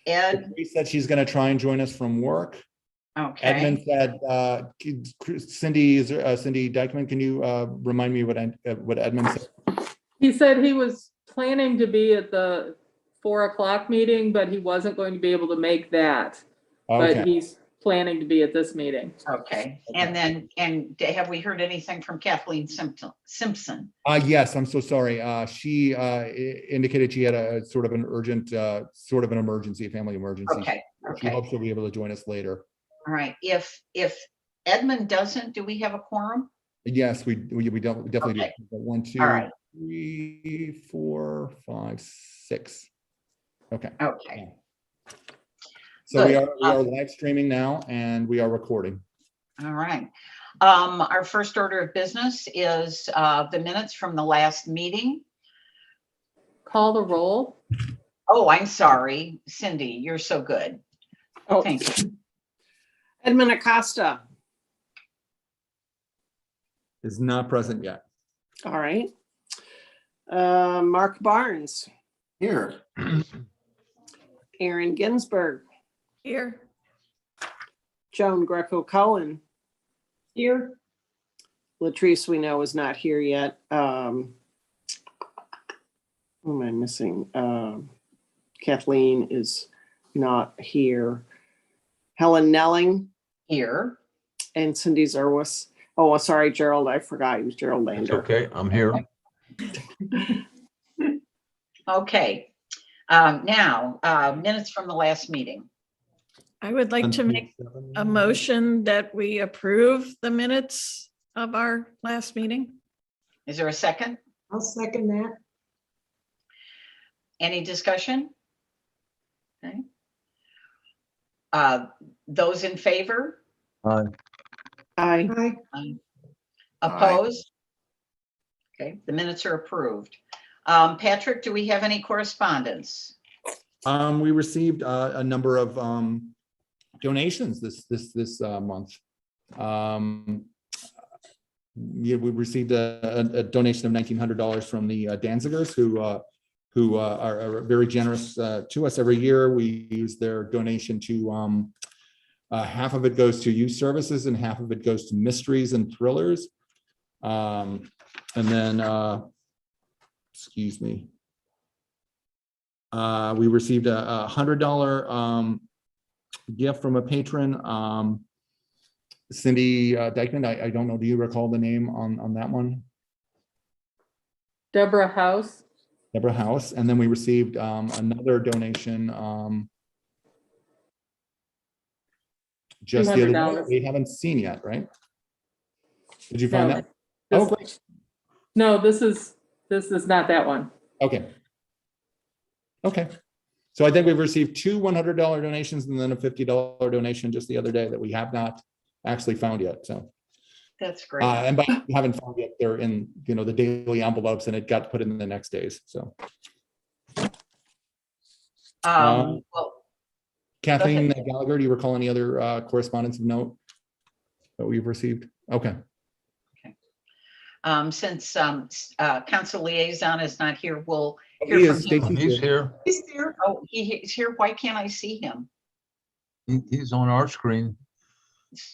Ed, She said she's going to try and join us from work. Edmund okay. said, Cindy Dykeman, can you remind me what Edmund said? He said he was planning to be at the 4 o'clock meeting, but he wasn't going to be able to make that. But Okay. he's planning to be at this meeting. Okay. And then, have we heard anything from Kathleen Simpson? Yes, I'm so sorry. She indicated she had a sort of an urgent, sort of an emergency, family emergency. Okay. She Okay. hopes she'll be able to join us later. All right. If Edmund doesn't, do we have a quorum? Yes, we definitely Okay. do. 1, 2, All right. 3, 4, 5, 6. Okay. Okay. So we Good. are live streaming now, and we are recording. All right. Our first order of business is the minutes from the last meeting. Call the roll. Oh, I'm sorry, Cindy, you're so good. Oh, Thank you. Edmund Acosta. Is not present yet. All right. Mark Barnes. Here. Aaron Ginsberg. Here. Joan Greco-Cohen. Here. Latrice, we know, is not here yet. Who am I missing? Kathleen is not here. Helen Nelling Here. and Cindy Zerwis. Oh, sorry, Gerald. I forgot. It was Gerald It's Lander. okay. I'm here. Okay. Now, minutes from the last meeting. I would like to make a motion that we approve the minutes of our last meeting. Is there a second? I'll second that. Any discussion? Okay. Those in favor? Aye. Opposed? Okay, the minutes are approved. Patrick, do we have any correspondence? We received a number of donations this month. We received a donation of $1,900 from the Danzigers, who are very generous to us every year. We use their donation to half of it goes to youth services and half of it goes to mysteries and thrillers. And then, excuse me. We received a $100 gift from a patron, Cindy Dykeman. I don't know. Do you recall the name on that one? Deborah House. Deborah House. And then we received another donation just the other day. $200. We haven't seen yet, right? Did you find No, that? this- Oh, great. No, this is not that one. Okay. Okay. So I think we've received 2 $100 donations and then a $50 donation just the other day that we have not actually found yet. So, That's great. and by we haven't found yet, they're in, the daily envelopes and it got put in the next days. So Well, Kathleen Gallagher, do you recall any other correspondence of note that we've received? Okay. since council liaison is not here, we'll He hear from is, him. Stacy's He's here. here. He's here. Oh, he's here. Why can't I see him? He's on our screen.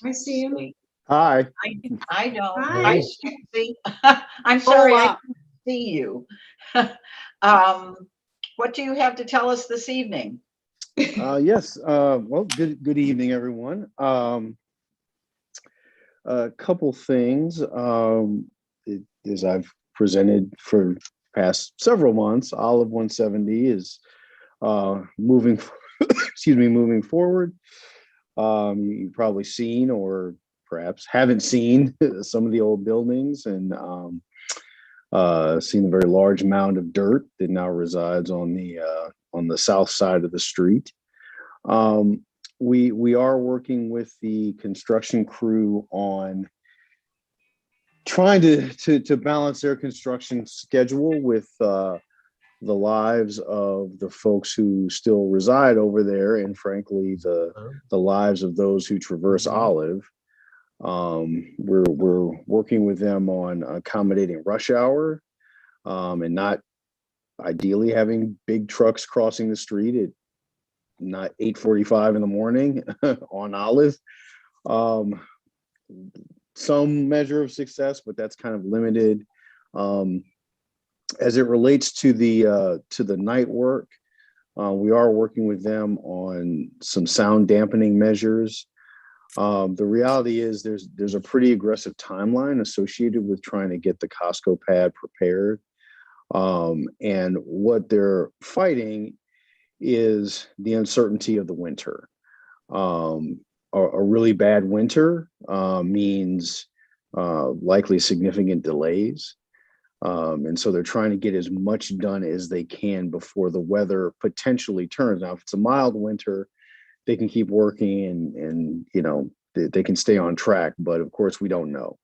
I see him. Hi. I don't. Hi. I see. I'm sorry, I Hola. can't see you. What do you have to tell us this evening? Yes. Well, good evening, everyone. A couple things. As I've presented for past several months, Olive 170 is moving. Excuse me, moving forward. You've probably seen, or perhaps haven't seen, some of the old buildings and seen a very large mound of dirt that now resides on the south side of the street. We are working with the construction crew on trying to balance their construction schedule with the lives of the folks who still reside over there, and frankly, the lives of those who traverse Olive. We're working with them on accommodating rush hour, and not ideally having big trucks crossing the street. not 8:45 in the morning on Olive. Some measure of success, but that's kind of limited. As it relates to the night work, we are working with them on some sound dampening measures. The reality is there's a pretty aggressive timeline associated with trying to get the Costco pad prepared. And what they're fighting is the uncertainty of the winter. A really bad winter means likely significant delays. And so they're trying to get as much done as they can before the weather potentially turns. Now, if it's a mild winter, they can keep working and you know, they can stay on track, but of course we don't know.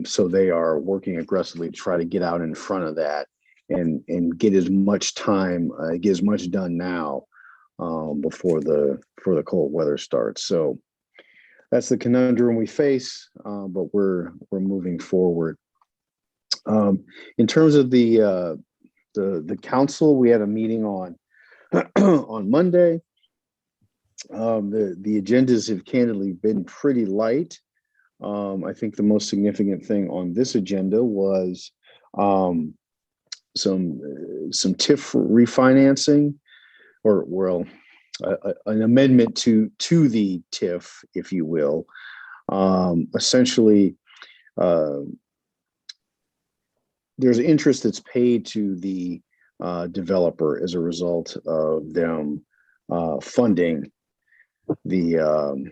So they are working aggressively to try to get out in front of that and get as much time, get as much done now before the cold weather starts. So that's the conundrum we face, but we're moving forward. In terms of the council, we had a meeting on on Monday. The agendas have candidly been pretty light. I think the most significant thing on this agenda was some TIF refinancing, or well, an amendment to the TIF, if you will. Essentially, there's interest that's paid to the developer as a result of them funding the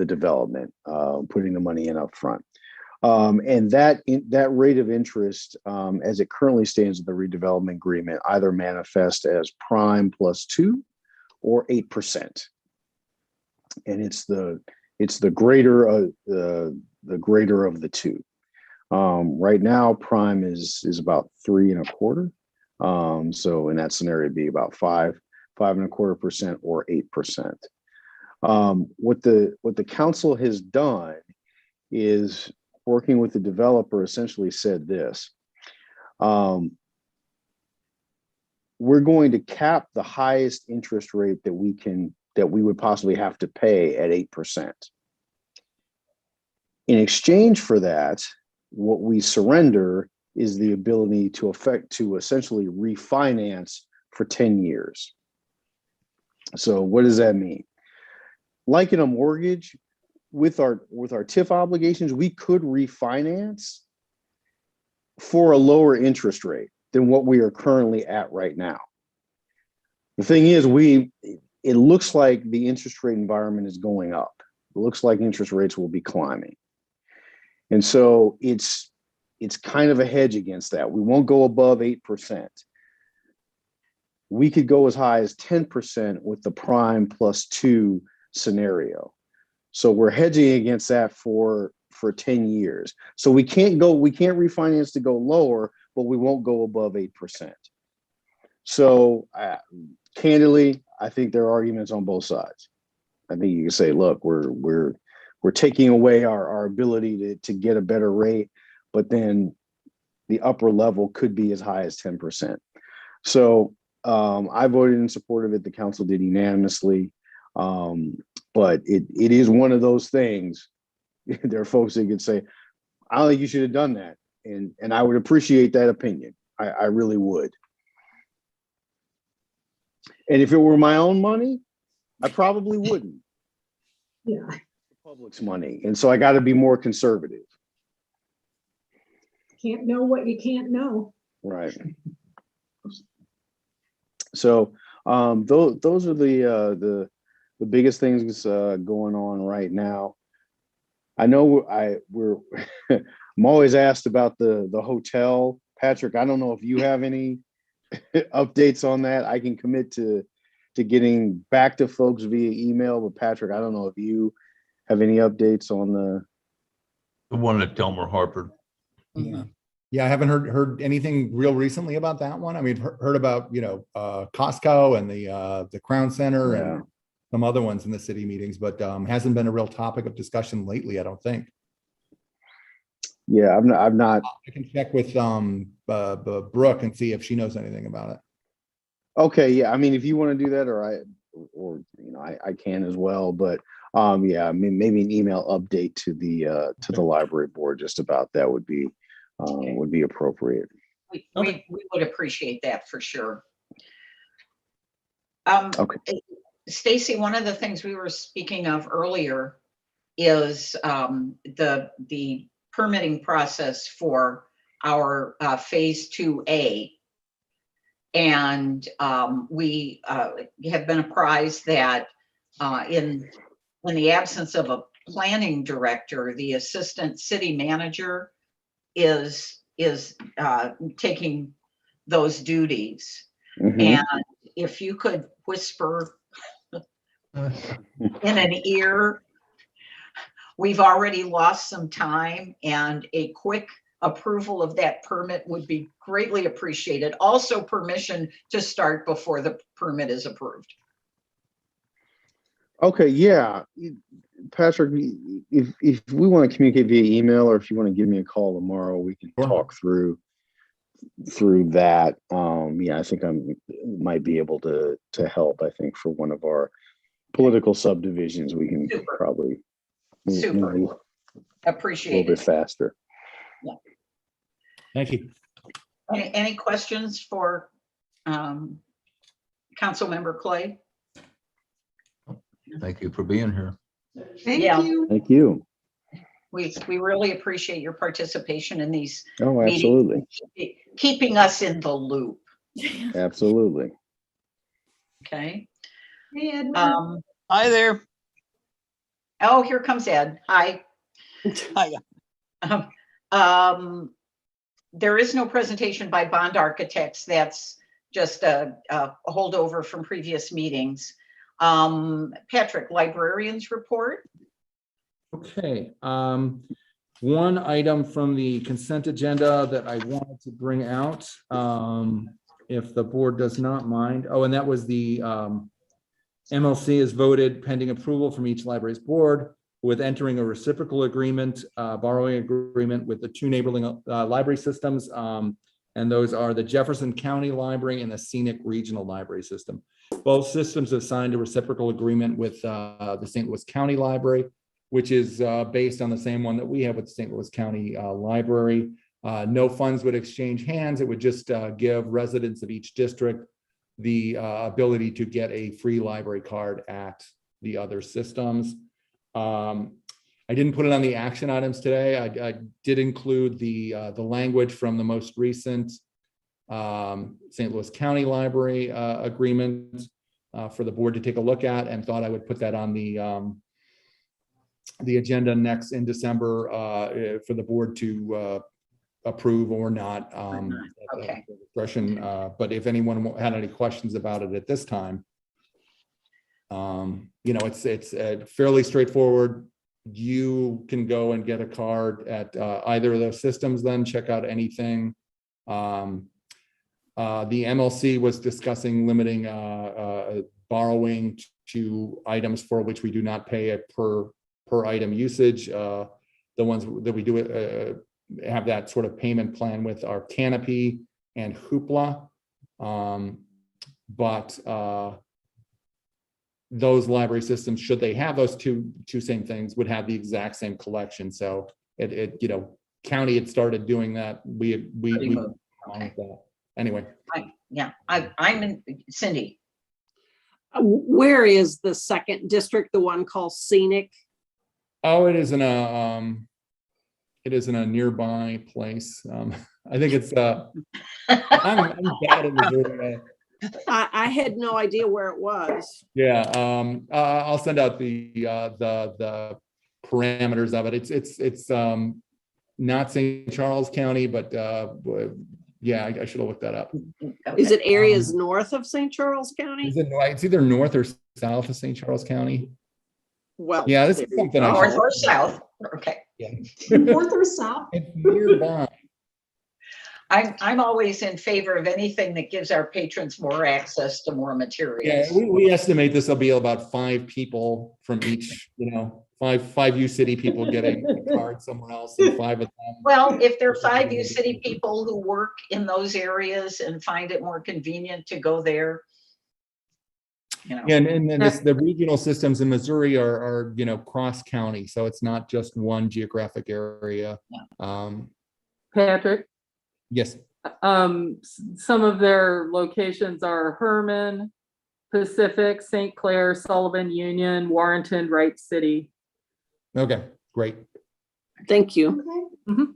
development, putting the money in up front. And that rate of interest, as it currently stands in the redevelopment agreement, either manifest as prime +2 or 8%. And it's the greater of the two. Right now, prime is about 3.25. So in that scenario, it'd be about 5.25% or 8%. What the council has done is, working with the developer, essentially said this: we're going to cap the highest interest rate that we would possibly have to pay at 8%. In exchange for that, what we surrender is the ability to essentially refinance for 10 years. So what does that mean? Like in a mortgage, with our TIF obligations, we could refinance for a lower interest rate than what we are currently at right now. The thing is, it looks like the interest rate environment is going up. It looks like interest rates will be climbing. And so it's kind of a hedge against that. We won't go above 8%. We could go as high as 10% with the prime +2 scenario. So we're hedging against that for 10 years. So we can't refinance to go lower, but we won't go above 8%. So candidly, I think there are arguments on both sides. I think you can say, look, we're taking away our ability to get a better rate, but then the upper level could be as high as 10%. So I voted in support of it. The council did unanimously. But it is one of those things. There are folks that could say, I don't think you should have done that. And I would appreciate that opinion. I really would. And if it were my own money, I probably wouldn't. Yeah. Public's money. And so I got to be more conservative. Can't know what you can't know. Right. So those are the biggest things going on right now. I know I'm always asked about the hotel. Patrick, I don't know if you have any updates on that. I can commit to getting back to folks via email, but Patrick, I don't know if you have any updates on The one at Delmer Harper. Yeah, I haven't heard anything real recently about that one. I mean, heard about, Costco and the Crown Center and some other ones in the city meetings, but hasn't been a real topic of discussion lately, I don't think. Yeah, I'm not. I can check with Brooke and see if she knows anything about it. Okay, yeah, I mean, if you want to do that, I can as well, but yeah, I mean, maybe an email update to the library board just about that would be appropriate. We would appreciate that for sure. Okay. Stacy, one of the things we were speaking of earlier is the permitting process for our phase 2A. And we have been apprised that in the absence of a planning director, the assistant city manager is taking those duties. Mhm. And if you could whisper in an ear, we've already lost some time, and a quick approval of that permit would be greatly appreciated. Also, permission to start before the permit is approved. Okay, yeah, Patrick, if we want to communicate via email, or if you want to give me a call tomorrow, we can Sure. talk through that. Yeah, I think I might be able to help. I think for one of our political subdivisions, we can Super. probably Super. move Appreciate a little bit it. faster. Thank you. Any questions for Councilmember Clay? Thank you for being here. Yeah. Thank you. We really appreciate your participation in these Oh, meetings, absolutely, keeping us in the loop. absolutely. Okay. Hey, Edwin. Hi there. Oh, here comes Ed. Hi. Hiya. There is no presentation by bond architects. That's just a holdover from previous meetings. Patrick, librarians report. Okay, one item from the consent agenda that I wanted to bring out, if the board does not mind. Oh, and that was the MLC has voted pending approval from each library's board with entering a reciprocal agreement, borrowing agreement with the two neighboring library systems. And those are the Jefferson County Library and the Scenic Regional Library System. Both systems have signed a reciprocal agreement with the St. Louis County Library, which is based on the same one that we have with the St. Louis County Library. No funds would exchange hands. It would just give residents of each district the ability to get a free library card at the other systems. I didn't put it on the action items today. I did include the language from the most recent St. Louis County Library agreement for the board to take a look at, and thought I would put that on the agenda next in December for the board to approve or not. Okay. Discretion, but if anyone had any questions about it at this time, it's fairly straightforward. You can go and get a card at either of those systems, then check out anything. The MLC was discussing limiting borrowing to items for which we do not pay a per item usage. The ones that we do have that sort of payment plan with are Canopy and Hoopla. But those library systems, should they have those two same things, would have the exact same collection. So county had started doing that. We Okay. that. Anyway. I'm in Cindy. Where is the second district, the one called Scenic? Oh, it is in a nearby place. I think it's I'm bad at Missouri. I had no idea where it was. Yeah, I'll send out the parameters of it. It's not St. Charles County, but yeah, I should have looked that up. Okay. Is it areas north of St. Charles County? It's either north or south of St. Charles County. Well, Yeah, this is something I North should. or south? Okay. Yeah. North or south? It's nearby. I'm always in favor of anything that gives our patrons more access to more materials. Yeah, we estimate this will be about 5 people from each, five U City people getting a card somewhere else and 5 of them. Well, if there are 5 U City people who work in those areas and find it more convenient to go there, you know. Yeah, and the regional systems in Missouri are cross county, so it's not just one geographic area. Patrick, Yes. some of their locations are Herman, Pacific, St. Clair, Sullivan, Union, Warrenton, Wright City. Okay, great. Thank you. Okay.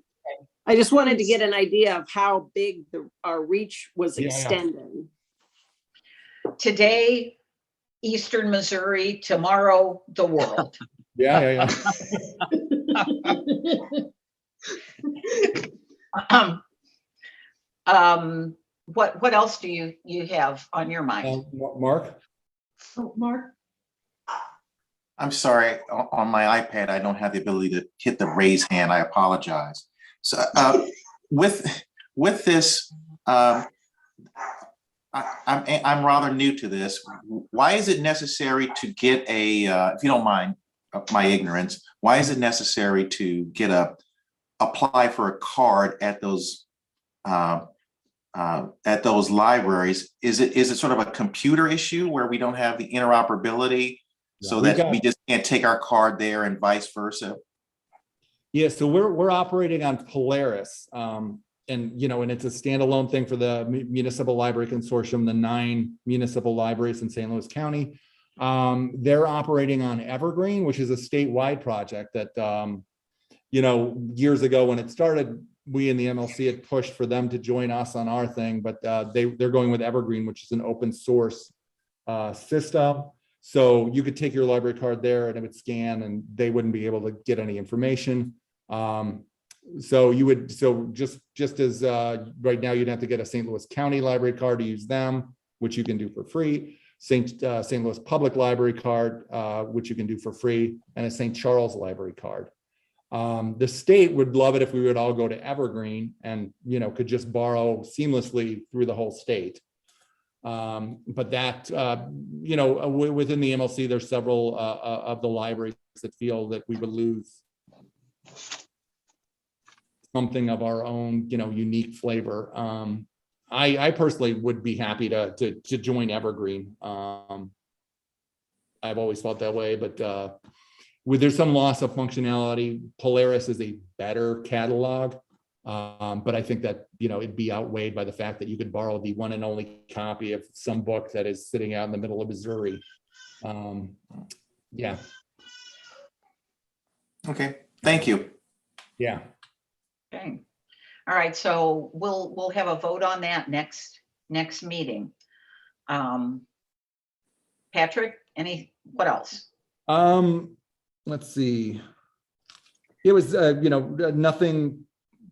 I just wanted to get an idea of how big our reach was Yeah. extending. Today, Eastern Missouri, tomorrow, the world. Yeah. What else do you have on your mind? Mark? Oh, Mark, I'm sorry, on my iPad, I don't have the ability to hit the raise hand. I apologize. So with this, I'm rather new to this. Why is it necessary to get if you don't mind my ignorance, why is it necessary to get apply for a card at those libraries? Is it sort of a computer issue where we don't have the interoperability? So that we just can't take our card there and vice versa? Yeah, so we're operating on Polaris, and it's a standalone thing for the Municipal Library Consortium, the 9 municipal libraries in St. Louis County. They're operating on Evergreen, which is a statewide project that, years ago when it started, we in the MLC had pushed for them to join us on our thing, but they're going with Evergreen, which is an open source system. So you could take your library card there and it would scan and they wouldn't be able to get any information. So just as right now you'd have to get a St. Louis County library card to use them, which you can do for free. St. Louis Public Library card, which you can do for free, and a St. Charles library card. The state would love it if we would all go to Evergreen and could just borrow seamlessly through the whole state. But that, within the MLC, there's several of the libraries that feel that we would lose something of our own, unique flavor. I personally would be happy to join Evergreen. I've always felt that way, but there's some loss of functionality. Polaris is a better catalog. But I think that, it'd be outweighed by the fact that you could borrow the one and only copy of some book that is sitting out in the middle of Missouri. Yeah. Okay, thank you. Yeah. Okay. All right, so we'll have a vote on that next meeting. Patrick, what else? Let's see. It was, nothing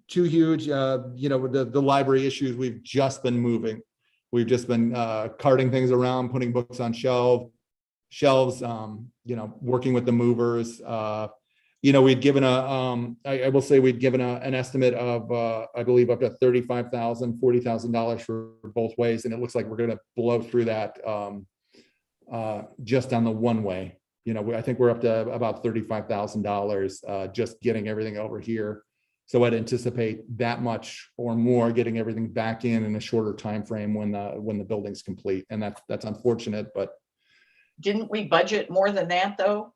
too huge. The library issues, we've just been moving. We've just been carting things around, putting books on shelves, working with the movers. We'd given I will say we'd given an estimate of, I believe up to $35,000, $40,000 for both ways. And it looks like we're going to blow through that just on the one way. I think we're up to about $35,000 just getting everything over here. So I'd anticipate that much or more getting everything back in a shorter time frame when the building's complete. And that's unfortunate, but didn't we budget more than that though?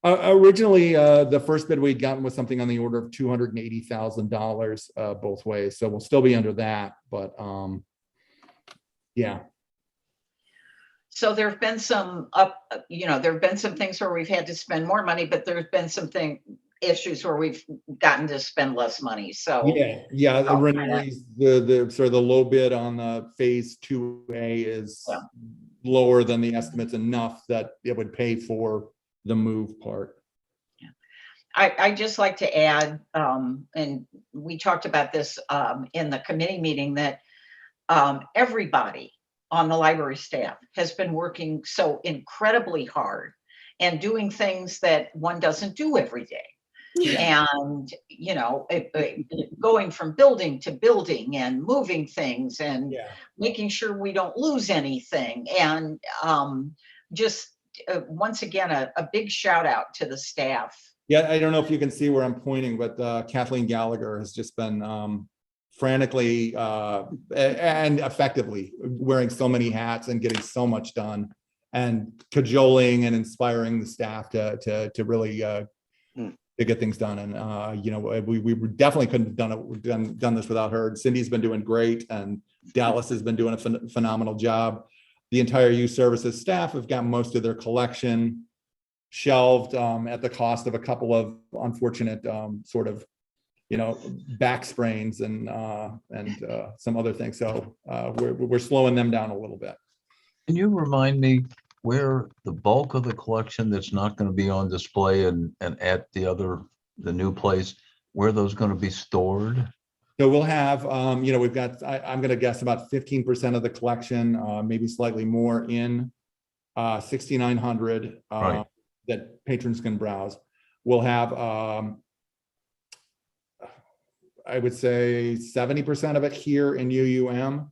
Originally, the first bid we'd gotten was something on the order of $280,000 both ways. So we'll still be under that, but yeah. So there have been some there have been some things where we've had to spend more money, but there's been some issues where we've gotten to spend less money. So yeah. The sort of the low bid on the phase 2A is lower than the estimates enough that it would pay for the move part. I just like to add, and we talked about this in the committee meeting, that everybody on the library staff has been working so incredibly hard and doing things that one doesn't do every day. Yeah. And, going from building to building and moving things and making sure we don't lose anything. And just once again, a big shout out to the staff. Yeah, I don't know if you can see where I'm pointing, but Kathleen Gallagher has just been frantically and effectively wearing so many hats and getting so much done, and cajoling and inspiring the staff to really to get things done. And you know, we definitely couldn't have done this without her. Cindy's been doing great, and Dallas has been doing a phenomenal job. The entire youth services staff have got most of their collection shelved at the cost of a couple of unfortunate sort of, you know, back sprains and some other things. So we're slowing them down a little bit. Can you remind me where the bulk of the collection that's not going to be on display and at the new place, where those going to be stored? So we'll have, you know, we've got, I'm going to guess about 15% of the collection, maybe slightly more in 6900 Right. that patrons can browse. We'll have, I would say 70% of it here in UUM.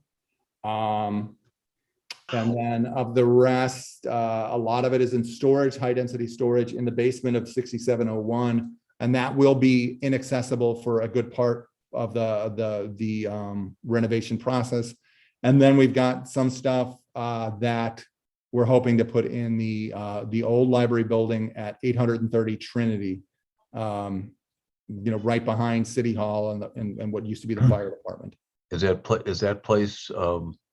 And then of the rest, a lot of it is in storage, high density storage in the basement of 6701. And that will be inaccessible for a good part of the renovation process. And then we've got some stuff that we're hoping to put in the old library building at 830 Trinity, you know, right behind City Hall and what used to be the fire department. Is that place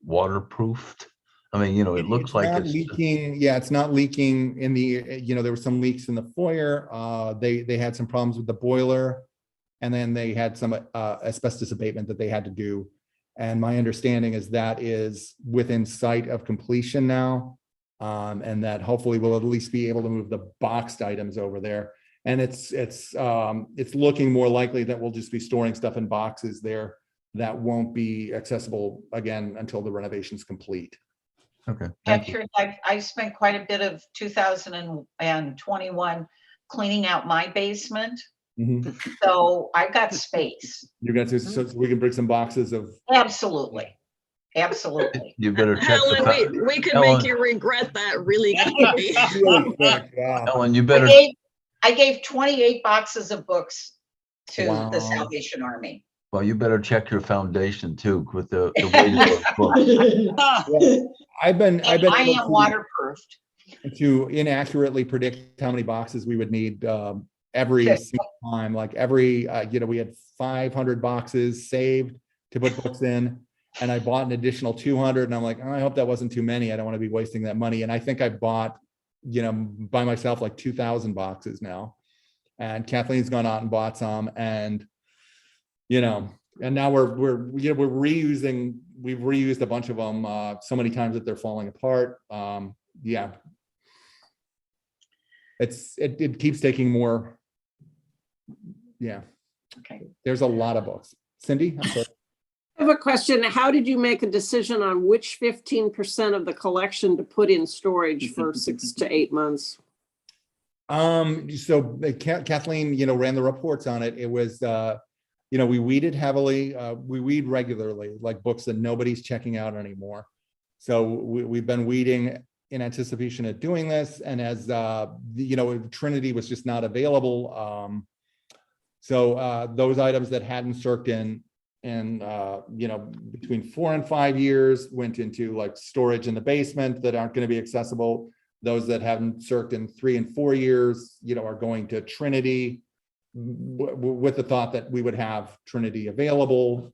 waterproofed? I mean, you know, it looks like not it's leaking. Yeah, it's not leaking in the, you know, there were some leaks in the foyer. They had some problems with the boiler, and then they had some asbestos abatement that they had to do. And my understanding is that is within sight of completion now. And that hopefully we'll at least be able to move the boxed items over there. And it's looking more likely that we'll just be storing stuff in boxes there that won't be accessible again until the renovation's complete. okay. Thank you. Patrick, I spent quite a bit of 2021 cleaning out my basement. Mhm. So I've got space. You guys, so we can bring some boxes of. Absolutely. Absolutely. You better check Helen, the we could Helen. make you regret that really quickly. Really quick, yeah. Ellen, you better I gave 28 boxes of books to the Wow. Salvation Army. well, you better check your foundation too with the weight of those books. I've been I able am waterproofed. to inaccurately predict how many boxes we would need every Okay. single time. Like every, you know, we had 500 boxes saved to put books in, and I bought an additional 200, and I'm like, oh, I hope that wasn't too many. I don't want to be wasting that money. And I think I bought, you know, by myself, like 2,000 boxes now. And Kathleen's gone out and bought some, and, you know, and now we've reused a bunch of them so many times that they're falling apart. Yeah. It keeps taking more. Yeah. Okay. There's a lot of books. Cindy, I'm sorry. I have a question. How did you make a decision on which 15% of the collection to put in storage for 6 to 8 months? So Kathleen, you know, ran the reports on it. It was, you know, we weeded heavily. We weed regularly, like books that nobody's checking out anymore. So we've been weeding in anticipation of doing this. And as, you know, Trinity was just not available. So those items that hadn't circed in, you know, between 4 and 5 years went into like storage in the basement that aren't going to be accessible. Those that haven't circed in 3 and 4 years, you know, are going to Trinity with the thought that we would have Trinity available.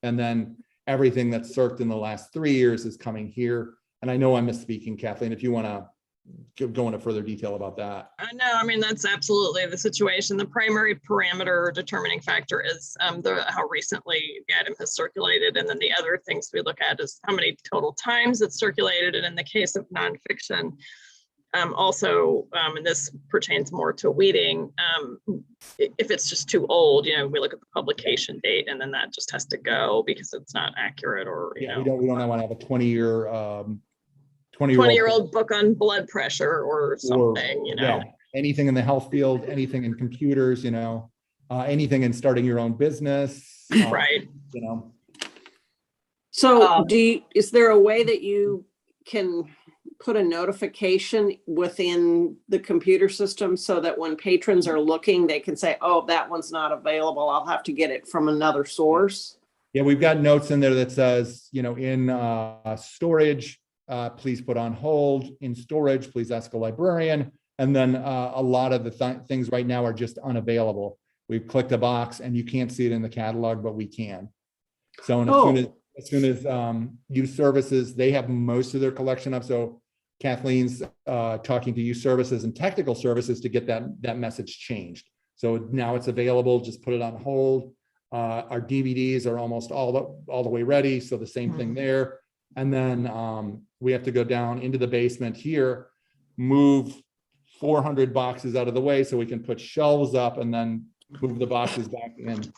And then everything that's circed in the last 3 years is coming here. And I know I'm misspeaking, Kathleen, if you want to go into further detail about that. No, I mean, that's absolutely the situation. The primary parameter or determining factor is how recently the item has circulated. And then the other things we look at is how many total times it's circulated. And in the case of nonfiction, also, and this pertains more to weeding, if it's just too old, you know, we look at the publication date and then that just has to go because it's not accurate or, you know. We don't want to have a 20-year-old book on blood pressure or something, you know. Yeah, anything in the health field, anything in computers, you know, anything in starting your own business. Right. You know. So is there a way that you can put a notification within the computer system so that when patrons are looking, they can say, oh, that one's not available. I'll have to get it from another source? Yeah, we've got notes in there that says, in storage, please put on hold. In storage, please ask a librarian. And then a lot of the things right now are just unavailable. We've clicked a box and you can't see it in the catalog, but we can. So and as soon as youth services, they have most of their collection up. So Kathleen's talking to youth services and technical services to get that message changed. So now it's available, just put it on hold. Our DVDs are almost all the way ready. So the same thing there. And then we have to go down into the basement here, move 400 boxes out of the way so we can put shelves up and then move the boxes back in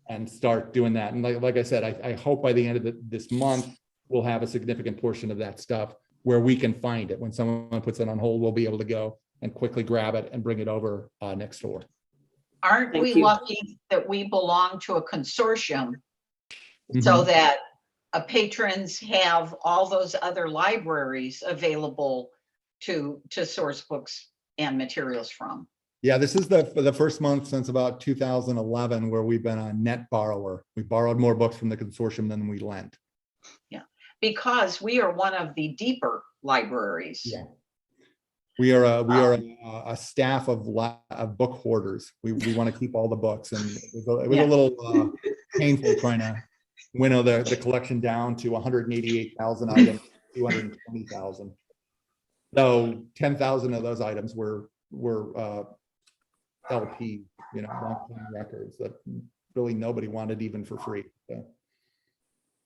and start doing that. And like I said, I hope by the end of this month, we'll have a significant portion of that stuff where we can find it. When someone puts it on hold, we'll be able to go and quickly grab it and bring it over next door. Aren't Thank we you. lucky that we belong to a consortium so that patrons have all those other libraries available to source books and materials from? Yeah, this is the first month since about 2011 where we've been a net borrower. We borrowed more books from the consortium than we lent. Yeah, because we are one of the deeper libraries. Yeah. We are a staff of book hoarders. We want to keep all the books, and it was a little painful trying to winnow the collection down to 188,000 items, 220,000. So 10,000 of those items were LP, long-term records that really nobody wanted even for free. So.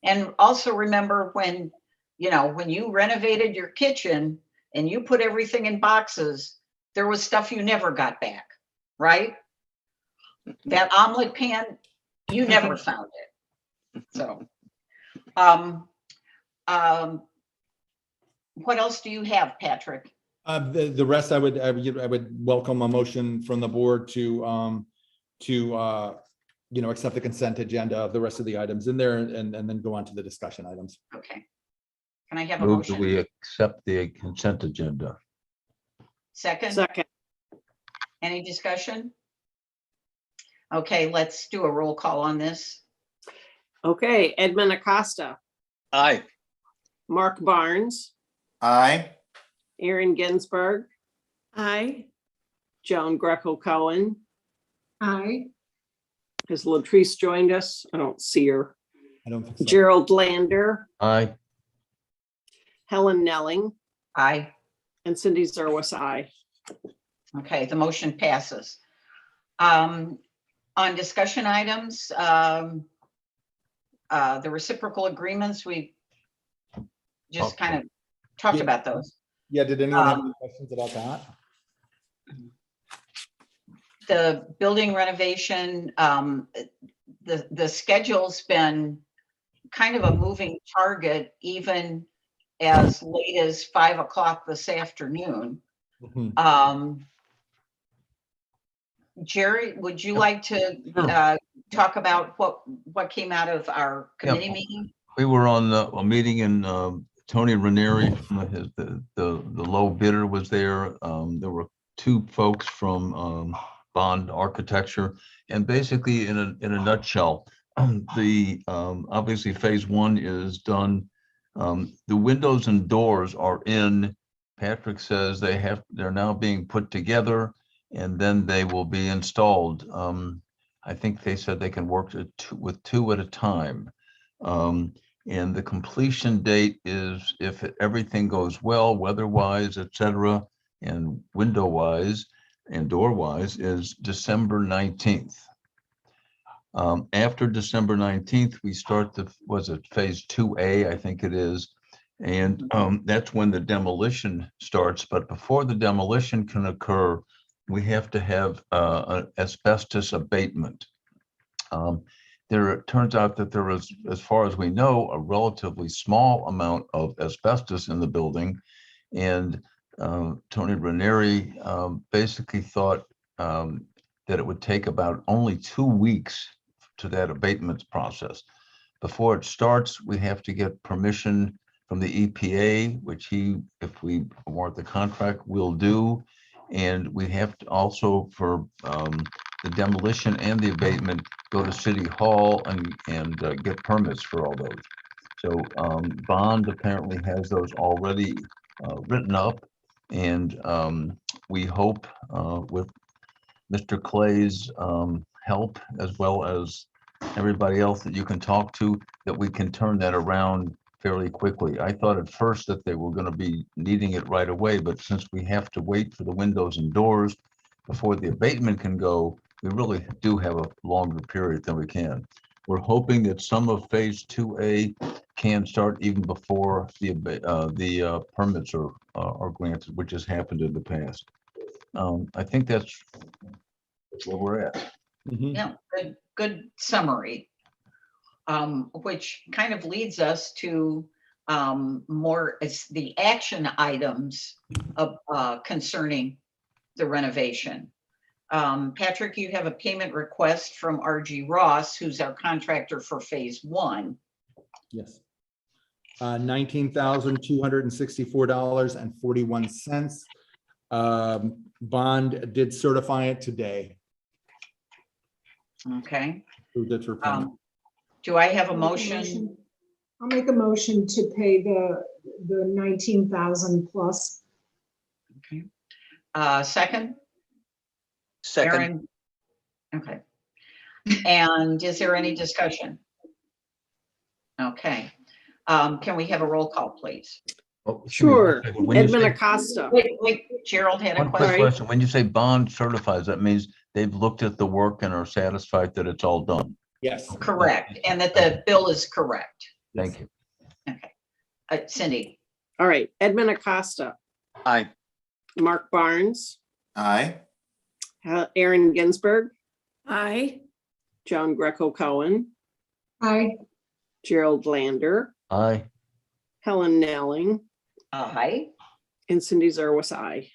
And also remember when you renovated your kitchen and you put everything in boxes, there was stuff you never got back, right? That omelet pan, you never found it. So, what else do you have, Patrick? The rest, I would welcome a motion from the board to accept the consent agenda of the rest of the items in there and then go on to the discussion items. Okay. Can I have a Move that motion? we accept the consent agenda. Second? Second. Any discussion? Okay, let's do a roll call on this. Okay, Edmund Acosta, Aye. Mark Barnes, Aye. Aaron Ginsberg, Aye. Joan Greco Cohen. Aye. Has Latrice joined us? I don't see her. I don't think so. Gerald Lander, Aye. Helen Nelling, Aye. and Cindy Zerwas, aye. Okay, the motion passes. On discussion items, the reciprocal agreements, we just kind of talked about those. Yeah, did anyone have any questions about that? The building renovation, the schedule's been kind of a moving target, even as late as 5 o'clock this afternoon. Jerry, would you like to talk about what came out of our committee meeting? We were on a meeting and Tony Ranieri, the low bidder, was there. There were two folks from Bond Architecture, and basically in a nutshell, obviously phase one is done. The windows and doors are in. Patrick says they're now being put together and then they will be installed. I think they said they can work with two at a time. And the completion date is, if everything goes well, weather-wise, et cetera, and window-wise and door-wise, is December 19th. After December 19th, we start phase 2A, I think it is. And that's when the demolition starts. But before the demolition can occur, we have to have an asbestos abatement. It turns out that there is, as far as we know, a relatively small amount of asbestos in the building. And Tony Ranieri basically thought that it would take about only 2 weeks to that abatement process. Before it starts, we have to get permission from the EPA, which he, if we award the contract, will do. And we have to also, for the demolition and the abatement, go to City Hall and get permits for all those. So Bond apparently has those already written up. And we hope with Mr. Clay's help, as well as everybody else that you can talk to, that we can turn that around fairly quickly. I thought at first that they were going to be needing it right away, but since we have to wait for the windows and doors before the abatement can go, we really do have a longer period than we can. We're hoping that some of phase 2A can start even before the permits are granted, which has happened in the past. I think that's where we're at. Mhm. Yeah, good summary. Which kind of leads us to more as the action items of concerning the renovation. Patrick, you have a payment request from RG Ross, who's our contractor for phase 1. Yes. $19,264.41. Bond did certify it today. Okay. Approved it for payment. Do I have a I'll make motion? I'll make a motion to pay the 19,000 plus. Okay. Second? Second. Aaron? Okay. And is there any discussion? Okay. Can we have a roll call, please? Oh, excuse me, Sure. when you Edmund say- Acosta. Wait, Gerald had a One quick question. question. When you say Bond certifies, that means they've looked at the work and are satisfied that it's all done. Yes. Correct, and that the bill is correct. Thank you. Okay. Cindy? All right, Edmund Acosta, Aye. Mark Barnes, Aye. Aaron Ginsberg, Aye. John Greco Cohen, Aye. Gerald Lander, Aye. Helen Nelling, Aye. and Cindy Zerwas, aye.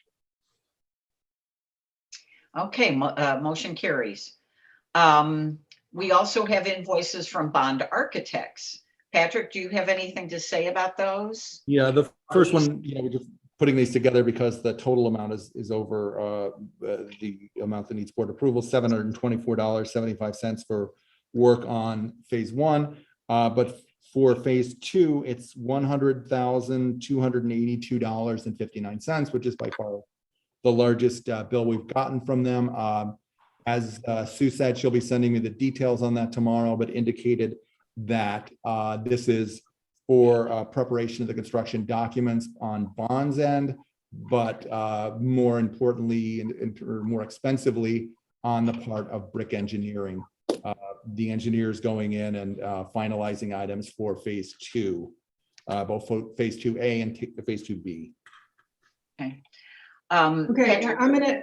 Okay, motion carries. We also have invoices from Bond Architects. Patrick, do you have anything to say about those? Yeah, the first one, we're just putting these together because the total amount is over the amount that needs board approval, $724.75 for work on phase 1. But for phase 2, it's $100,282.59, which is by far the largest bill we've gotten from them. As Sue said, she'll be sending me the details on that tomorrow, but indicated that this is for preparation of the construction documents on Bond's end, but more importantly and more expensively on the part of Brick Engineering. The engineers going in and finalizing items for phase 2, both for phase 2A and phase 2B. Okay. Okay, Patrick, I'm gonna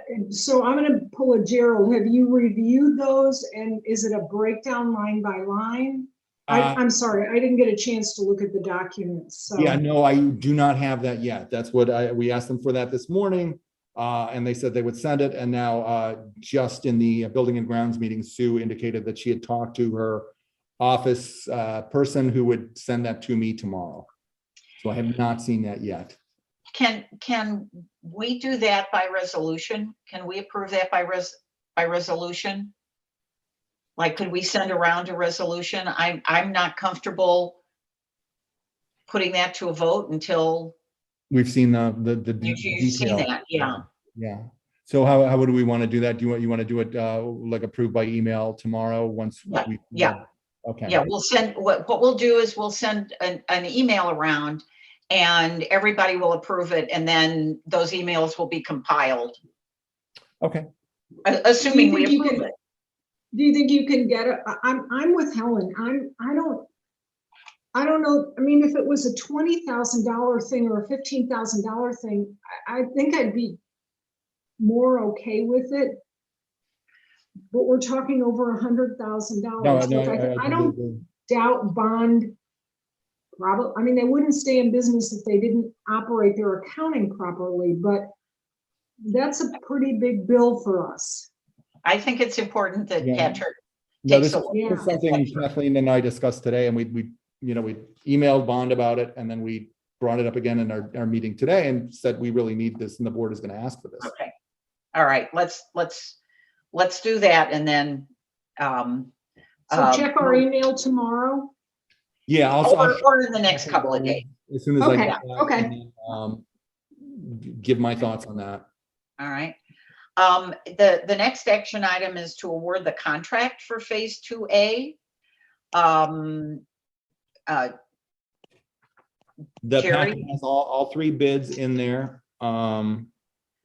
pull a Gerald. Have you reviewed those and is it a breakdown line by line? I'm sorry, I didn't get a chance to look at the documents, so. Yeah, no, I do not have that yet. That's what we asked them for that this morning. And they said they would send it. And now just in the building and grounds meeting, Sue indicated that she had talked to her office person who would send that to me tomorrow. So I have not seen that yet. can we do that by resolution? Can we approve that by resolution? Like, could we send around a resolution? I'm not comfortable putting that to a vote until We've seen the you've seen detail. that, yeah. Yeah. So how would we want to do that? Do you want to do it like approved by email tomorrow once we? Yeah. Okay. Yeah, we'll send, what we'll do is we'll send an email around and everybody will approve it, and then those emails will be compiled, Okay. assuming we Do you think you approve can- it. Do you think you can get it? I'm with Helen. I don't know. I mean, if it was a $20,000 thing or a $15,000 thing, I think I'd be more okay with it. But we're talking over $100,000. Look, I don't doubt Bond. Probably, I mean, they wouldn't stay in business if they didn't operate their accounting properly, but that's a pretty big bill for us. I think it's important that Yeah. Patrick No, takes this a look. is something Kathleen and I discussed today, and we emailed Bond about it, and then we brought it up again in our meeting today and said, we really need this, and the board is going to ask for this. Okay. All right, let's do that, and then So check our email tomorrow. Yeah, or in the next couple of days. as soon as I Okay, get that, okay. and then, give my thoughts on that. All right. The next action item is to award the contract for phase 2A. The Jerry? packet has all three bids in there.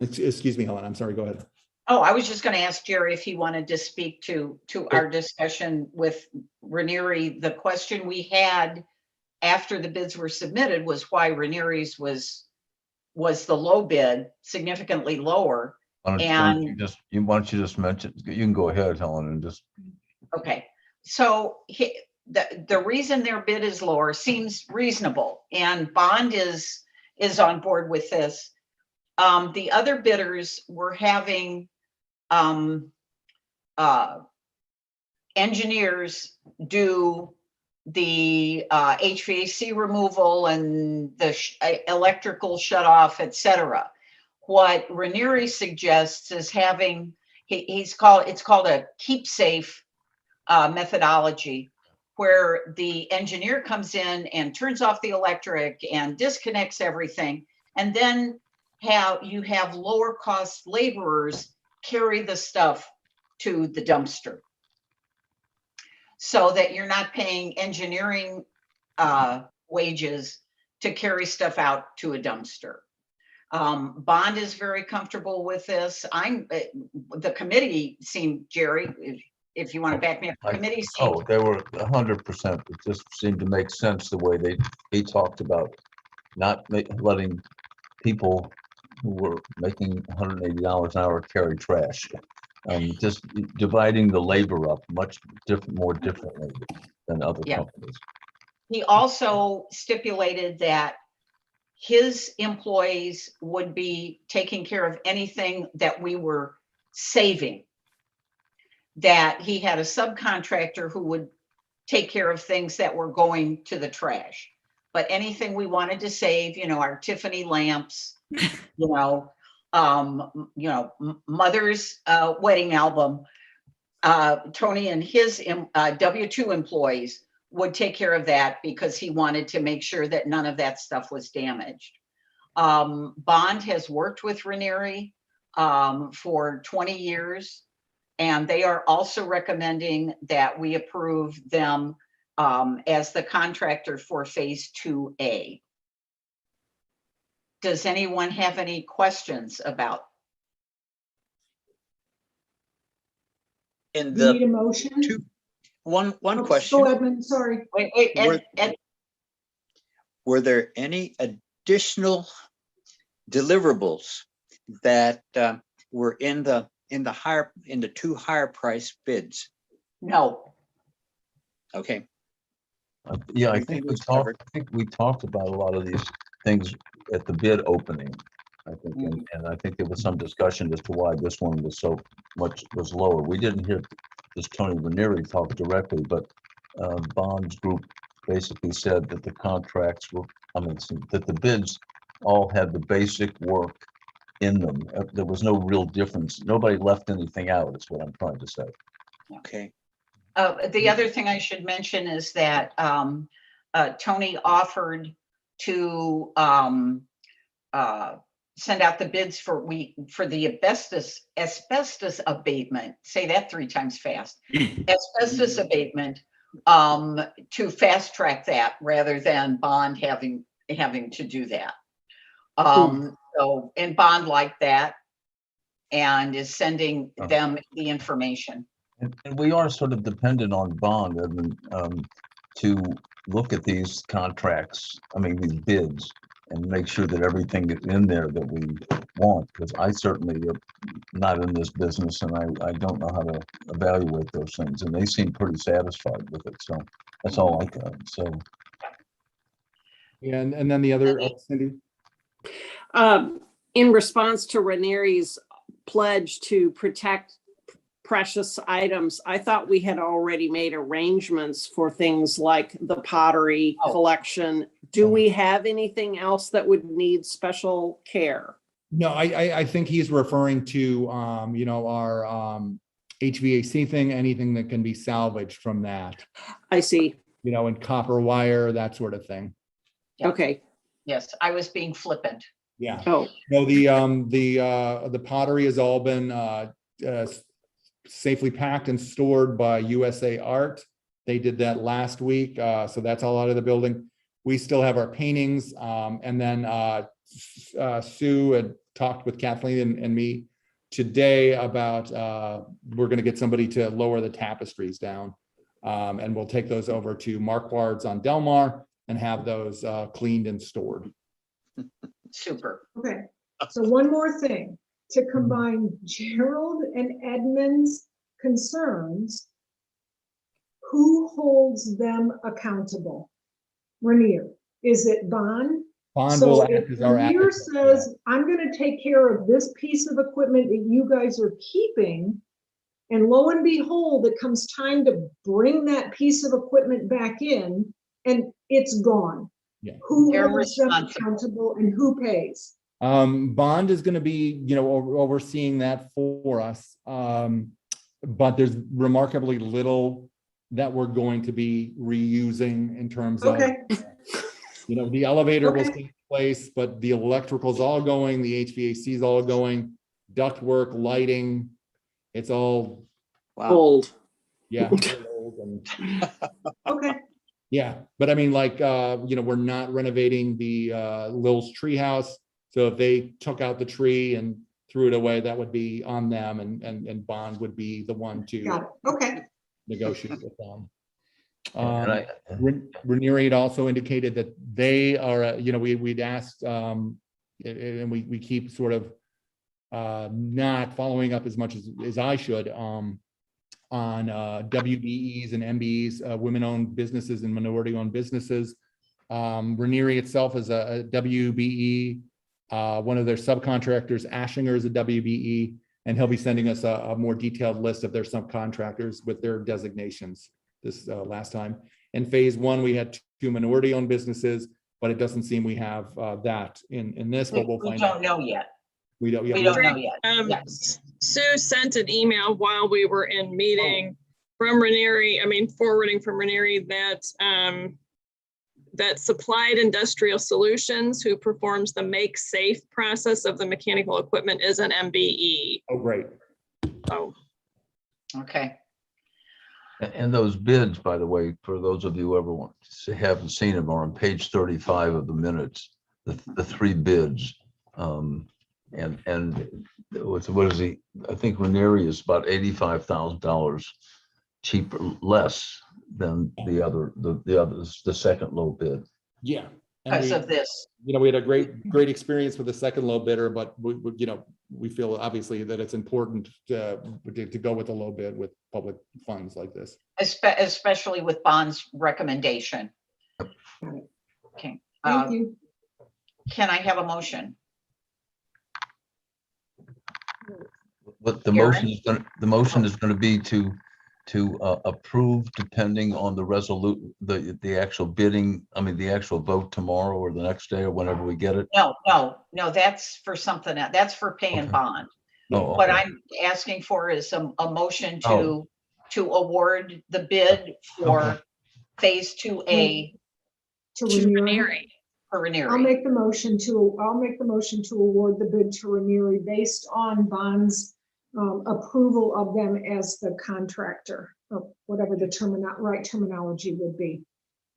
Excuse me, Helen, I'm sorry, go ahead. Oh, I was just going to ask Jerry if he wanted to speak to our discussion with Ranieri. The question we had after the bids were submitted was why Ranieri's was the low bid, significantly lower. Why don't you just mention, you can go ahead, Helen, and just. Okay, so the reason their bid is lower seems reasonable, and Bond is on board with this. The other bidders were having engineers do the HVAC removal and the electrical shut off, etc. What Ranieri suggests is having, it's called a keep safe methodology, where the engineer comes in and turns off the electric and disconnects everything, and then you have lower cost laborers carry the stuff to the dumpster, so that you're not paying engineering wages to carry stuff out to a dumpster. Bond is very comfortable with this. The committee seemed, Jerry, if you want to back me up, the committee seemed. Oh, they were 100%. It just seemed to make sense the way he talked about not letting people who were making $180 an hour carry trash. Just dividing the labor up more differently than other companies. He also stipulated that his employees would be taking care of anything that we were saving, that he had a subcontractor who would take care of things that were going to the trash. But anything we wanted to save, our Tiffany lamps, mother's wedding album, Tony and his W-2 employees would take care of that, because he wanted to make sure that none of that stuff was damaged. Bond has worked with Ranieri for 20 years, and they are also recommending that we approve them as the contractor for phase 2A. Does anyone have any questions about? In You need the a motion? one Oh, question, Go Edmund, sorry. Wait, Ed, were there any additional deliverables that were in the two higher price bids? no. Okay. Yeah, I Everything think was covered. we talked about a lot of these things at the bid opening. I think, and I think there was some discussion as to why this one was was lower. We didn't hear just Tony Ranieri talk directly, but Bond's group basically said that the contracts were, that the bids all had the basic work in them. There was no real difference. Nobody left anything out, is what I'm trying to say. Okay. The other thing I should mention is that Tony offered to send out the bids for the asbestos abatement. Say that 3 times fast. Asbestos abatement, to fast track that rather than Bond having to do that. So, and Bond liked that and is sending them the information. And we are sort of dependent on Bond, to look at these contracts, these bids, and make sure that everything is in there that we want, because I certainly am not in this business, and I don't know how to evaluate those things, and they seem pretty satisfied with it, so that's all I got, so. Yeah, and then the other, Cindy? In response to Ranieri's pledge to protect precious items, I thought we had already made arrangements for things like the pottery collection Do we have anything else that would need special care? No, I think he's referring to, you know, our HVAC thing, anything that can be salvaged from that, I see. you know, and copper wire, that sort of thing. Yeah. Okay. Yes, I was being flippant. Yeah. Oh, No, the pottery has all been safely packed and stored by USA Art. They did that last week, so that's all out of the building. We still have our paintings, and then Sue had talked with Kathleen and me today about we're going to get somebody to lower the tapestries down, and we'll take those over to Marquard's on Delmar and have those cleaned and stored. Super. Okay, so one more thing, to combine Gerald and Edmund's concerns, who holds them accountable? Rainier, is it Bond? Bond will So act if as our Rainier advocate. says, I'm gonna take care of this piece of equipment that you guys are keeping, and lo and behold, it comes time to bring that piece of equipment back in, and it's gone. Yeah. Who They're holds them responsible. accountable and who pays? Bond is going to be, you know, overseeing that for us. But there's remarkably little that we're going to be reusing in terms of, Okay, you know, the elevator will Okay. stay in place, but the electrical's all going, the HVAC is all going, ductwork, lighting, it's all, Wow. old. yeah. old and- okay. Yeah, but I mean, like, you know, we're not renovating the Lil's treehouse. So if they took out the tree and threw it away, that would be on them, and Bond would be the one Got to it, okay. negotiate with them. And Ranieri had also indicated that they are, you know, we'd asked, and we keep sort of not following up as much as I should, on WBEs and MBEs, women-owned businesses and minority-owned businesses. Ranieri itself is a WBE. One of their subcontractors, Ashinger, is a WBE, and he'll be sending us a more detailed list of their subcontractors with their designations this last time. In phase one, we had 2 minority-owned businesses, but it doesn't seem we have that in this, but we'll We find don't out. know yet. We don't, yeah, We we don't don't- know yet. Yes. Sue sent an email while we were in meeting from Ranieri, forwarding from Ranieri that that Supplied Industrial Solutions, who performs the make safe process of the mechanical equipment, is an MBE. Oh, great. So Okay. And those bids, by the way, for those of you who ever haven't seen them, are on page 35 of the minutes, the 3 bids. And what is he? I think Ranieri is about $85,000 cheaper, less than the second low bid. Yeah. And Because we- of this. you know, we had a great experience with the second low bidder, but you know, we feel obviously that it's important to go with the low bid with public funds like this. Especially with Bond's recommendation. Okay. Thank you. Can I have a motion? But the Karen? motion is going to be to approve depending on the actual bidding, the actual vote tomorrow or the next day or whenever we get it. No, that's for something else. That's for paying Okay. Bond. Oh, What okay. I'm asking for is a motion Oh. to award the bid for Okay. phase 2A To to Ranieri. Ranieri. for I'll Ranieri. make the motion to award the bid to Ranieri based on Bond's approval of them as the contractor, or whatever the right terminology would be.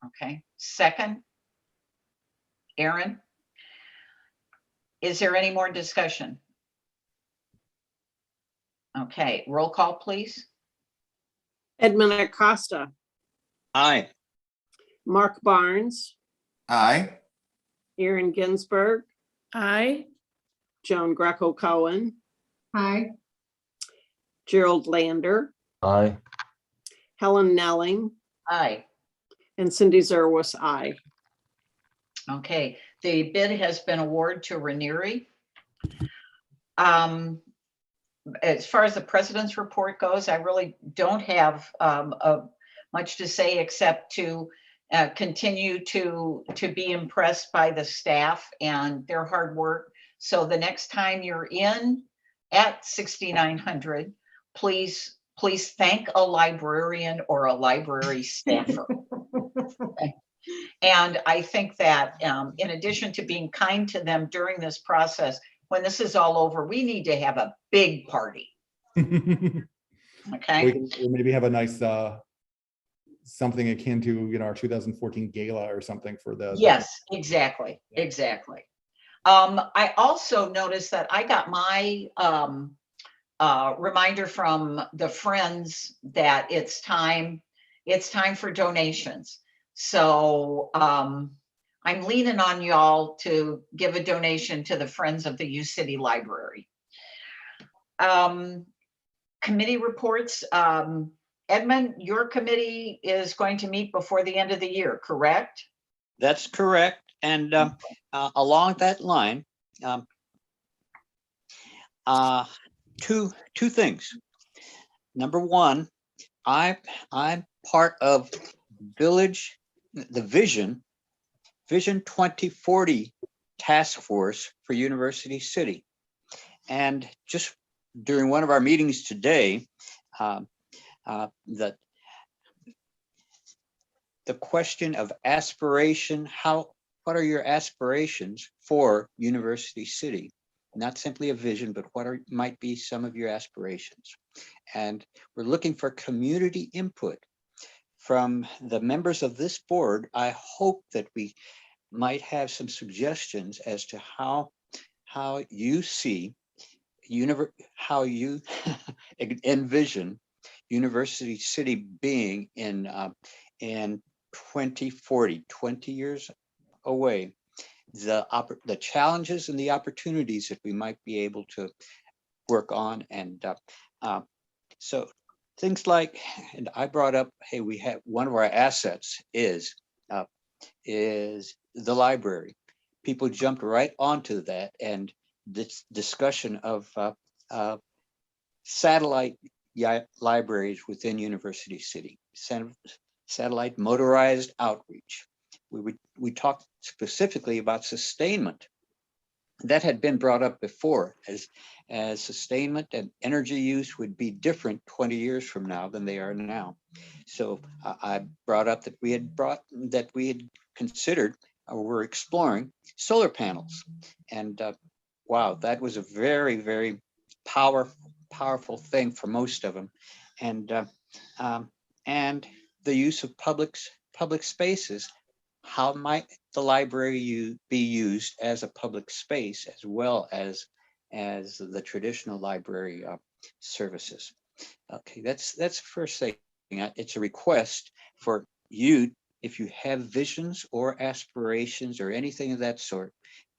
Okay, second. Aaron? Is there any more discussion? Okay, roll call, please. Edmund Acosta, Aye. Mark Barnes, Aye. Aaron Ginsberg, Aye. Joan Greco Cohen, Aye. Gerald Lander, Aye. Helen Nelling, Aye. and Cindy Zerwas, aye. Okay, the bid has been awarded to Ranieri. As far as the president's report goes, I really don't have much to say except to continue to be impressed by the staff and their hard work. So the next time you're in at 6900, please thank a librarian or a library staffer. And I think that in addition to being kind to them during this process, when this is all over, we need to have a big party. Okay. We can maybe have a nice something akin to our 2014 gala or something for the. Yes, exactly, exactly. I also noticed that I got my reminder from the Friends that it's time for donations. So I'm leaning on y'all to give a donation to the Friends of the U City Library. Committee reports. Edmund, your committee is going to meet before the end of the year, correct? That's correct. And along that line, two things. Number one, I'm part of the Vision 2040 task force for University City. And just during one of our meetings today, the question of aspiration, what are your aspirations for University City? Not simply a vision, but what might be some of your aspirations. And we're looking for community input from the members of this board. I hope that we might have some suggestions as to how you see, how you envision University City being in 2040, 20 years away, the challenges and the opportunities that we might be able to work on. And so things like, and I brought up, hey, we have one of our assets is the library. People jumped right onto that, and this discussion of satellite libraries within University City, satellite motorized outreach. We talked specifically about sustainment. That had been brought up before, as sustainment and energy use would be different 20 years from now than they are now. So I brought up that we had considered, or we're exploring solar panels. And wow, that was a very, very powerful thing for most of them. And the use of public spaces. How might the library be used as a public space as well as the traditional library services? Okay, that's the first thing. It's a request for you, if you have visions or aspirations or anything of that sort,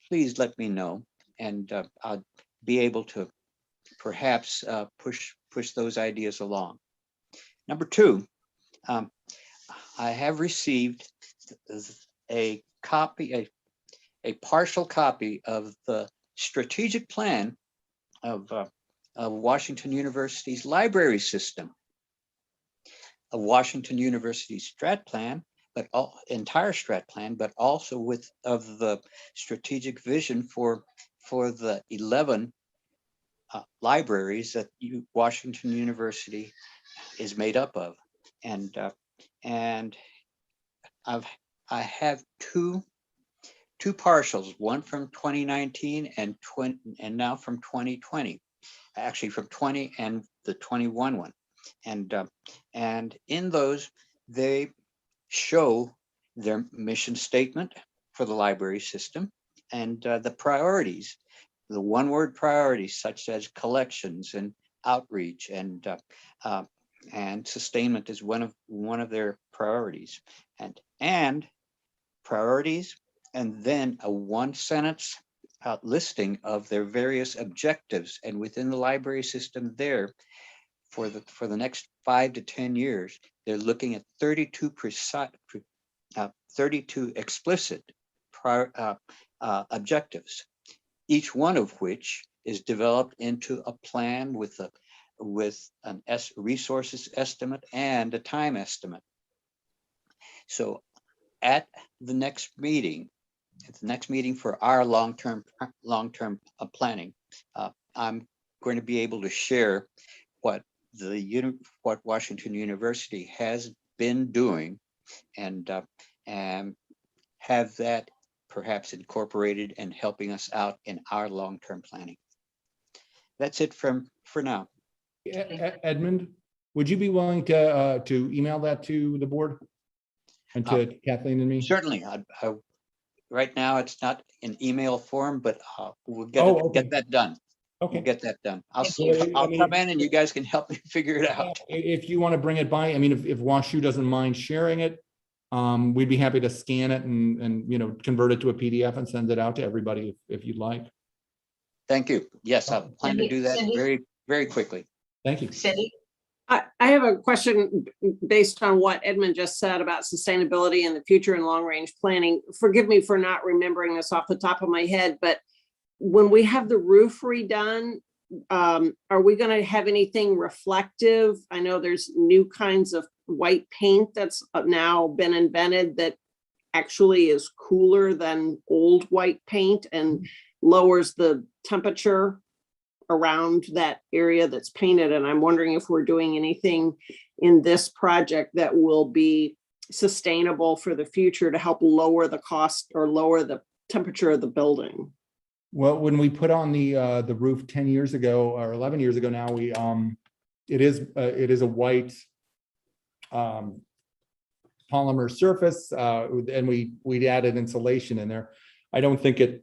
please let me know, and I'll be able to perhaps push those ideas along. Number two, I have received a partial copy of the strategic plan of Washington University's library system, of Washington University's strat plan, but entire strat plan, but also of the strategic vision for the 11 libraries that Washington University is made up of. And I have two partials, one from 2019 and now from 2020, actually from 20 and the 21 one. And in those, they show their mission statement for the library system and the priorities, the one-word priorities such as collections and outreach and sustainment is one of their priorities, and priorities, and then a one-sentence listing of their various objectives. And within the library system there, for the next 5 to 10 years, they're looking at 32 explicit objectives, each one of which is developed into a plan with an resources estimate and a time estimate. So at the next meeting for our long-term planning, I'm going to be able to share what what Washington University has been doing and have that perhaps incorporated and helping us out in our long-term planning. That's it for now. Edmund, would you be willing to email that to the board and to Kathleen and me? Certainly. Right now, it's not in email form, but we'll get okay. that done. Okay. We'll get that done. I'll I mean, come in and you guys can help me figure it out. If you want to bring it by, I mean, if WashU doesn't mind sharing it, we'd be happy to scan it and convert it to a PDF and send it out to everybody if you'd like. Thank you. Yes, I plan to do that Cindy? very, very quickly. Thank you. Cindy? I have a question based on what Edmund just said about sustainability and the future and long-range planning. Forgive me for not remembering this off the top of my head, but when we have the roof redone, are we going to have anything reflective? I know there's new kinds of white paint that's now been invented that actually is cooler than old white paint and lowers the temperature around that area that's painted. And I'm wondering if we're doing anything in this project that will be sustainable for the future to help lower the cost or lower the temperature of the building. Well, when we put on the roof 10 years ago or 11 years ago now, we it is a white polymer surface, and we added insulation in there. I don't think it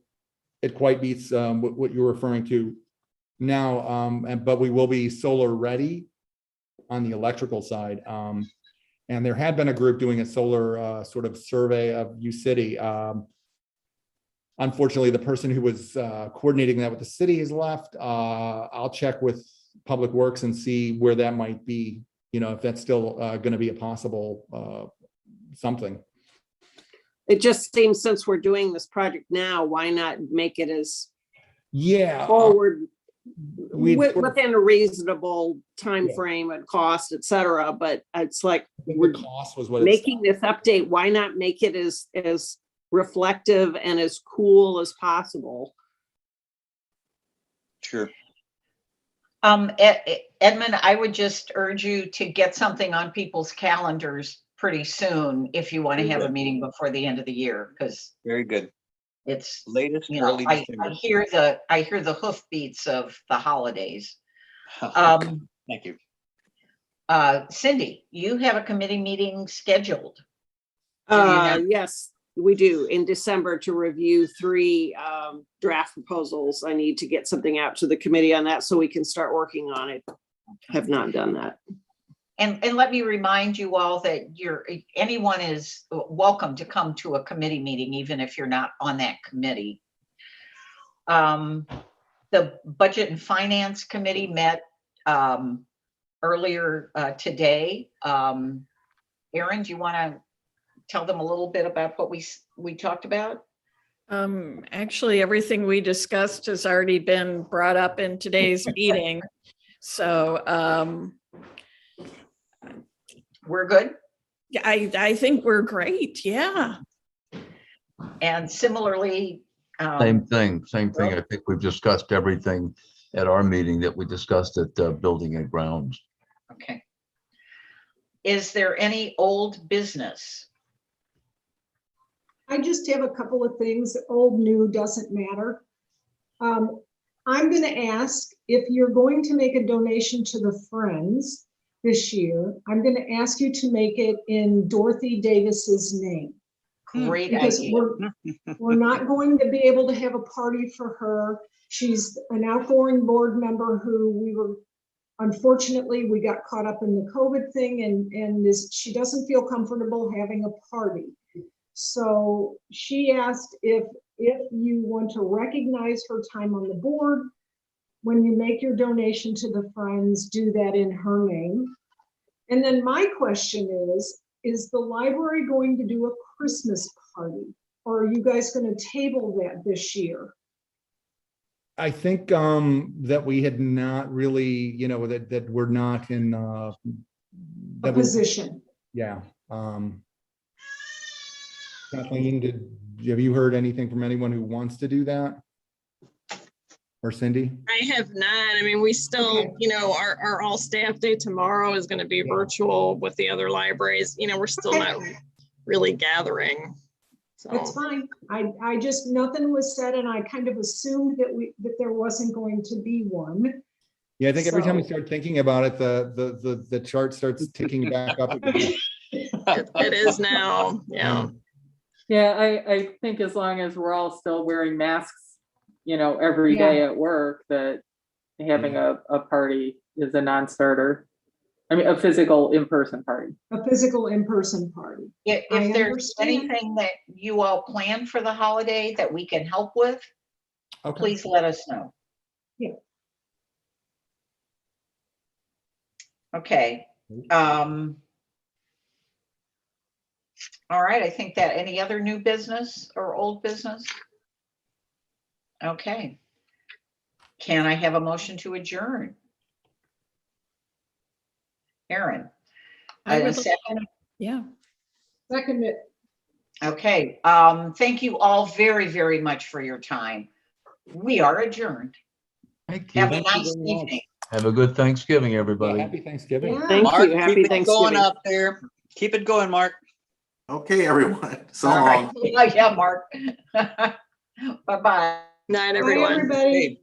quite beats what you're referring to now, but we will be solar ready on the electrical side. And there had been a group doing a solar sort of survey of UCity. Unfortunately, the person who was coordinating that with the city has left. I'll check with Public Works and see where that might be, if that's still going to be a possible something. It just seems since we're doing this project now, why not make it as forward within a reasonable time frame and cost, et cetera. But it's like we're cost was what making this update. Why not make it as reflective and as cool as possible? Sure. Edmund, I would just urge you to get something on people's calendars pretty soon if you want to have a meeting before the end of the year, because very good. It's latest early December. I hear the hoofbeats of the holidays. Thank you. Cindy, you have a committee meeting scheduled. Yes, we do in December to review 3 draft proposals. I need to get something out to the committee on that so we can start working on it. Have not done that. And let me remind you all that anyone is welcome to come to a committee meeting, even if you're not on that committee. The Budget and Finance Committee met earlier today. Erin, do you want to tell them a little bit about what we talked about? Actually, everything we discussed has already been brought up in today's meeting. So we're good? Yeah, I think we're great. Yeah. And similarly, same thing. I think we've discussed everything at our meeting that we discussed at Building and Grounds. Okay. Is there any old business? I just have a couple of things. Old, new, doesn't matter. I'm going to ask if you're going to make a donation to the Friends this year. I'm going to ask you to make it in Dorothy Davis's name. Great because idea. We're not going to be able to have a party for her. She's an outgoing board member who unfortunately, we got caught up in the COVID thing and she doesn't feel comfortable having a party. So she asked if you want to recognize her time on the board, when you make your donation to the Friends, do that in her name. And then my question is the library going to do a Christmas party? Or are you guys going to table that this year? I think that we had not really, that we're not in a position. Yeah. Kathleen, have you heard anything from anyone who wants to do that? Or Cindy? I have not. I mean, we still, Okay. you know, our all staff day tomorrow is going to be virtual with the other libraries. You know, we're still Okay. not really gathering. That's So, fine. I just, nothing was said and I kind of assumed that there wasn't going to be one. Yeah, I think every time we So- start thinking about it, the chart starts ticking back up again. it is now, yeah. Yeah, I think as long as we're all still wearing masks, you know, every day at work, that having a party is a non-starter. I mean, a physical in-person party. A physical in-person party. If I there's understand. anything that you all plan for the holiday that we can help with, Okay. please let us know. Yeah. Okay. All right, I think that any other new business or old business? Okay. Can I have a motion to adjourn? Aaron? I And a would, second? yeah. Second it. Okay, thank you all very, very much for your time. We are adjourned. Thank you. Have a Thank you nice very much. evening. Have a good Thanksgiving, Yeah, everybody. happy Thanksgiving. Yeah. Thank Mark, you. Happy keep it going Thanksgiving. up there. Keep it going, Mark. Okay, everyone. So All right. long. Yeah, Mark. Bye-bye. Night, Bye, everyone. everybody. Hey,